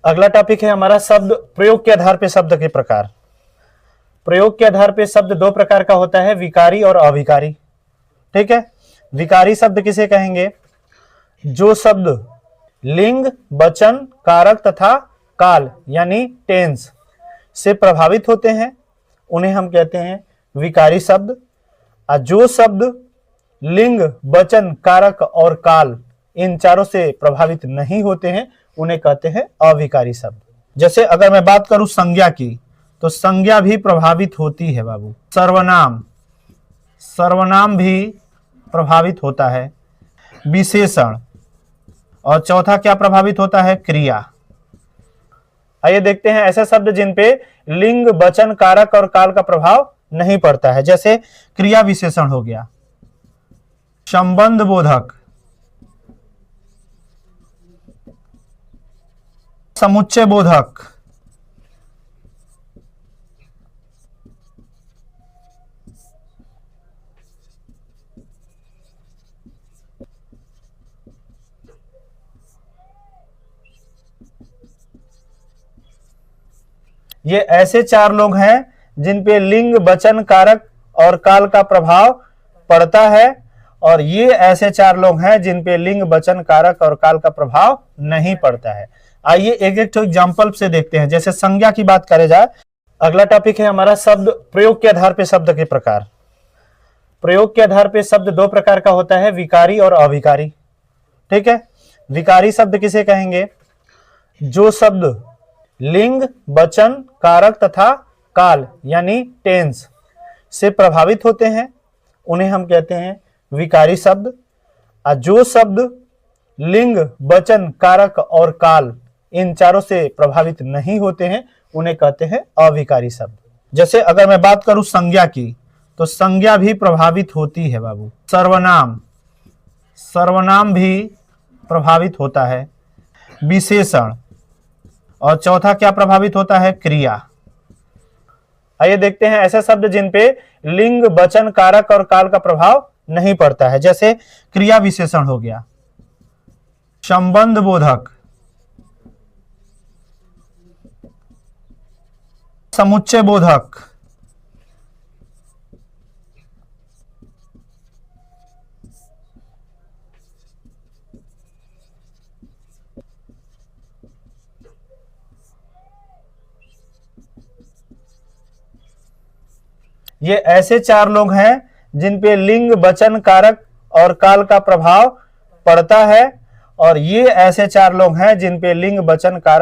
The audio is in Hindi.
अगला टॉपिक है हमारा शब्द प्रयोग के आधार पे शब्द के प्रकार। प्रयोग के आधार पे शब्द दो प्रकार का होता है, विकारी और अविकारी। ठीक है, विकारी शब्द किसे कहेंगे? जो शब्द लिंग, वचन, कारक तथा काल यानी टेंस से प्रभावित होते हैं उन्हें हम कहते हैं विकारी शब्द। और जो शब्द लिंग, वचन, कारक और काल इन चारों से प्रभावित नहीं होते हैं उन्हें कहते हैं अविकारी शब्द। जैसे अगर मैं बात करूं संज्ञा की, तो संज्ञा भी प्रभावित होती है बाबू। सर्वनाम, सर्वनाम भी प्रभावित होता है। विशेषण, और चौथा क्या प्रभावित होता है? क्रिया। आइए देखते हैं ऐसे शब्द जिन पे लिंग, वचन, कारक और काल का प्रभाव नहीं पड़ता है। जैसे क्रिया विशेषण हो गया, संबंध बोधक, समुच्चय बोधक, ये ऐसे चार लोग हैं जिन पे लिंग, वचन, कारक और काल का प्रभाव पड़ता है, और ये ऐसे चार लोग हैं जिन पे लिंग, वचन, कारक और काल का प्रभाव नहीं पड़ता है। आइए एक एक एग्जाम्पल से देखते हैं। जैसे संज्ञा की बात करे जाए, अगला टॉपिक है हमारा शब्द प्रयोग के आधार पे शब्द के प्रकार। प्रयोग के आधार पे शब्द दो प्रकार का होता है, विकारी और अविकारी। ठीक है, विकारी शब्द किसे कहेंगे? जो शब्द लिंग, वचन, कारक तथा काल यानी टेंस से प्रभावित होते हैं उन्हें हम कहते हैं विकारी शब्द। और जो शब्द लिंग, वचन, कारक और काल इन चारों से प्रभावित नहीं होते हैं उन्हें कहते हैं अविकारी शब्द। जैसे अगर मैं बात करूं संज्ञा की, तो संज्ञा भी प्रभावित होती है बाबू। सर्वनाम, सर्वनाम भी प्रभावित होता है। विशेषण, और चौथा क्या प्रभावित होता है? क्रिया। आइए देखते हैं ऐसे शब्द जिन पे लिंग, वचन, कारक और काल का प्रभाव नहीं पड़ता है। जैसे क्रिया विशेषण हो गया, संबंध बोधक, समुच्चय बोधक, ये ऐसे चार लोग हैं जिन पे लिंग, वचन, कारक और काल का प्रभाव पड़ता है, और ये ऐसे चार लोग हैं जिन पे लिंग, वचन, कारक